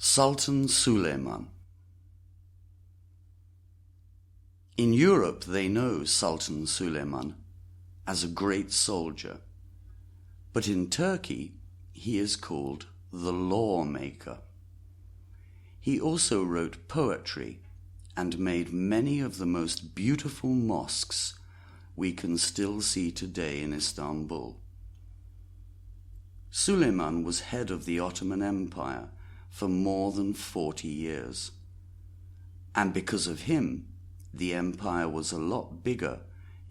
Sultan Suleiman. In Europe they know Sultan Suleiman as a great soldier, but in Turkey he is called the lawmaker. He also wrote poetry and made many of the most beautiful mosques we can still see today in Istanbul. Suleiman was head of the Ottoman Empire for more than 40 years. And because of him, the empire was a lot bigger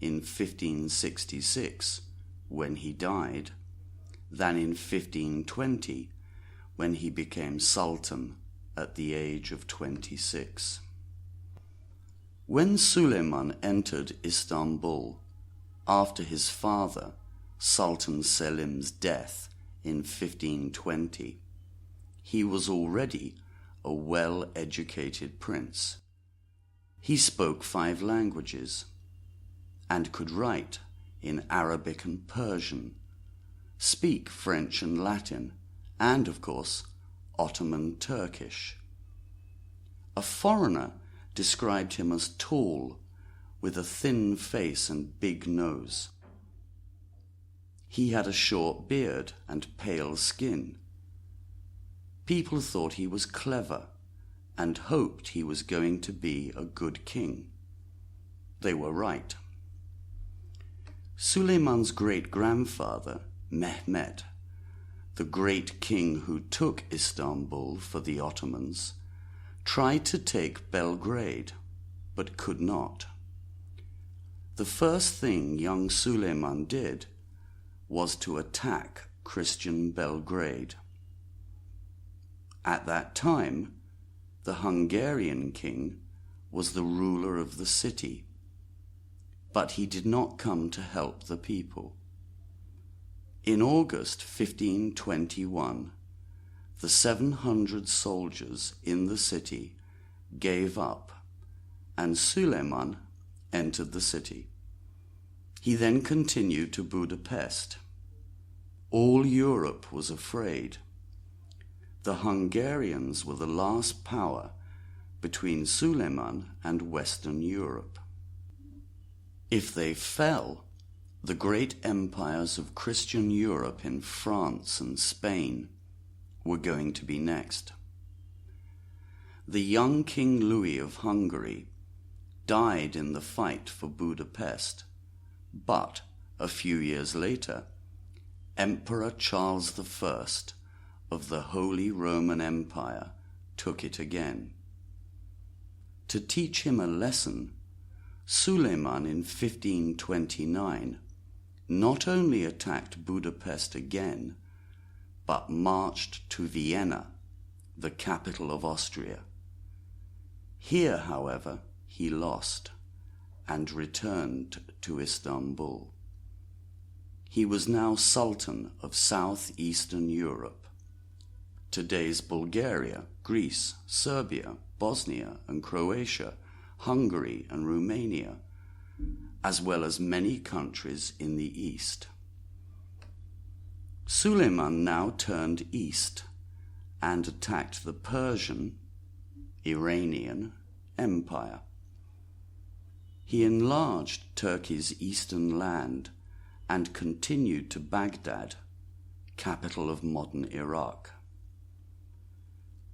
in 1566, when he died, than in 1520, when he became Sultan at the age of 26. When Suleiman entered Istanbul, after his father, Sultan Selim's death in 1520, he was already a well-educated prince. He spoke 5 languages and could write in Arabic and Persian, speak French and Latin, and, of course, Ottoman Turkish. A foreigner described him as tall, with a thin face and big nose. He had a short beard and pale skin. People thought he was clever and hoped he was going to be a good king. They were right. Suleiman's great-grandfather, Mehmet, the great king who took Istanbul for the Ottomans, tried to take Belgrade, but could not. The first thing young Suleiman did was to attack Christian Belgrade. At that time, the Hungarian king was the ruler of the city, but he did not come to help the people. In August 1521, the 700 soldiers in the city gave up, and Suleiman entered the city. He then continued to Budapest. All Europe was afraid. The Hungarians were the last power between Suleiman and Western Europe. If they fell, the great empires of Christian Europe in France and Spain were going to be next. The young King Louis of Hungary died in the fight for Budapest, but a few years later, Emperor Charles I of the Holy Roman Empire took it again. To teach him a lesson, Suleiman in 1529 not only attacked Budapest again, but marched to Vienna, the capital of Austria. Here, however, he lost and returned to Istanbul. He was now Sultan of southeastern Europe, today's Bulgaria, Greece, Serbia, Bosnia and Croatia, Hungary and Romania, as well as many countries in the east. Suleiman now turned east and attacked the Persian, Iranian Empire. He enlarged Turkey's eastern land and continued to Baghdad, capital of modern Iraq.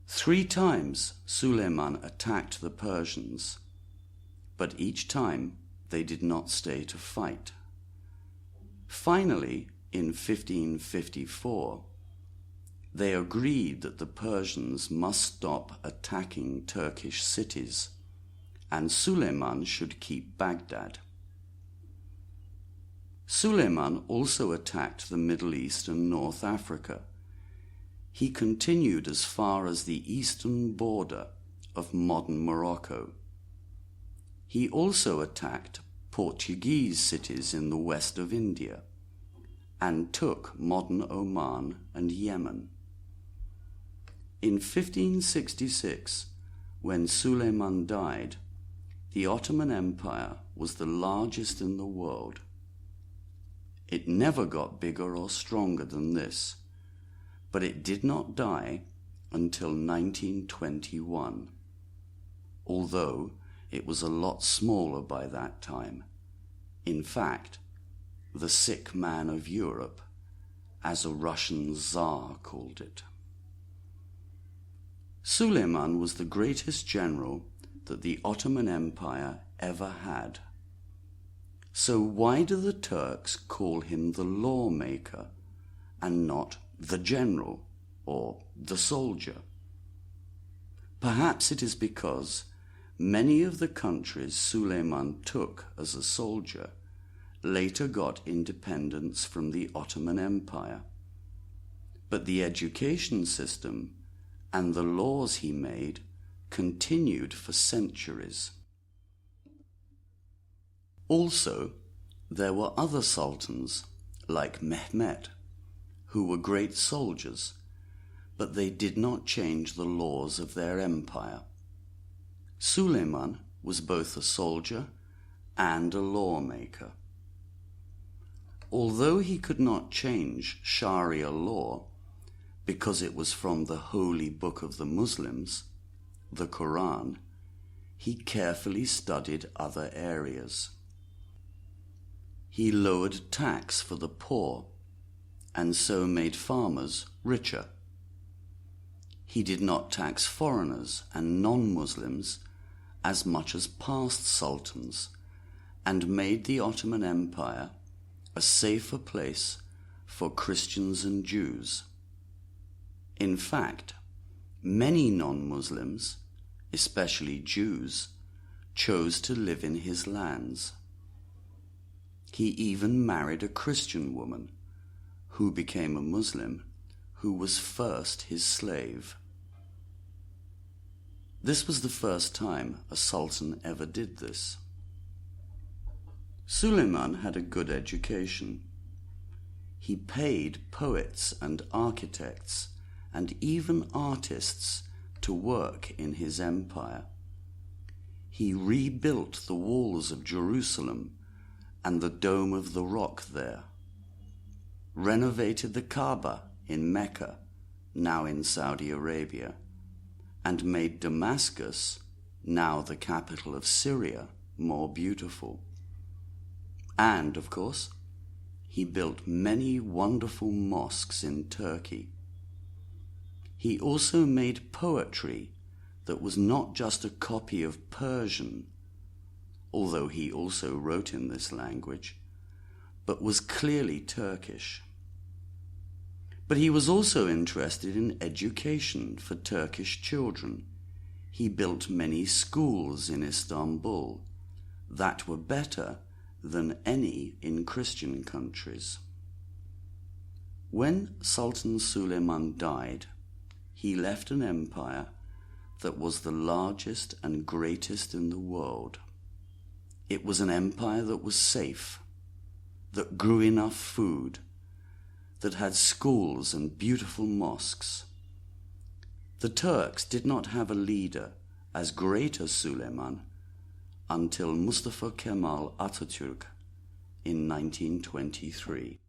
3 times Suleiman attacked the Persians, but each time they did not stay to fight. Finally, in 1554, they agreed that the Persians must stop attacking Turkish cities, and Suleiman should keep Baghdad. Suleiman also attacked the Middle East and North Africa. He continued as far as the eastern border of modern Morocco. He also attacked Portuguese cities in the west of India and took modern Oman and Yemen. In 1566, when Suleiman died, the Ottoman Empire was the largest in the world. It never got bigger or stronger than this, but it did not die until 1921, although it was a lot smaller by that time. In fact, the sick man of Europe, as a Russian Tsar called it. Suleiman was the greatest general that the Ottoman Empire ever had. So why do the Turks call him the lawmaker and not the general or the soldier? Perhaps it is because many of the countries Suleiman took as a soldier later got independence from the Ottoman Empire. But the education system and the laws he made continued for centuries. Also, there were other sultans, like Mehmet, who were great soldiers, but they did not change the laws of their empire. Suleiman was both a soldier and a lawmaker. Although he could not change Sharia law because it was from the holy book of the Muslims, the Quran, he carefully studied other areas. He lowered tax for the poor and so made farmers richer. He did not tax foreigners and non-Muslims as much as past sultans and made the Ottoman Empire a safer place for Christians and Jews. In fact, many non-Muslims, especially Jews, chose to live in his lands. He even married a Christian woman, who became a Muslim, who was first his slave. This was the first time a sultan ever did this. Suleiman had a good education. He paid poets and architects and even artists to work in his empire. He rebuilt the walls of Jerusalem and the Dome of the Rock there, renovated the Kaaba in Mecca, now in Saudi Arabia, and made Damascus, now the capital of Syria, more beautiful. And, of course, he built many wonderful mosques in Turkey. He also made poetry that was not just a copy of Persian, although he also wrote in this language, but was clearly Turkish. But he was also interested in education for Turkish children. He built many schools in Istanbul that were better than any in Christian countries. When Sultan Suleiman died, he left an empire that was the largest and greatest in the world. It was an empire that was safe, that grew enough food, that had schools and beautiful mosques. The Turks did not have a leader as great as Suleiman until Mustafa Kemal Atatürk in 1923.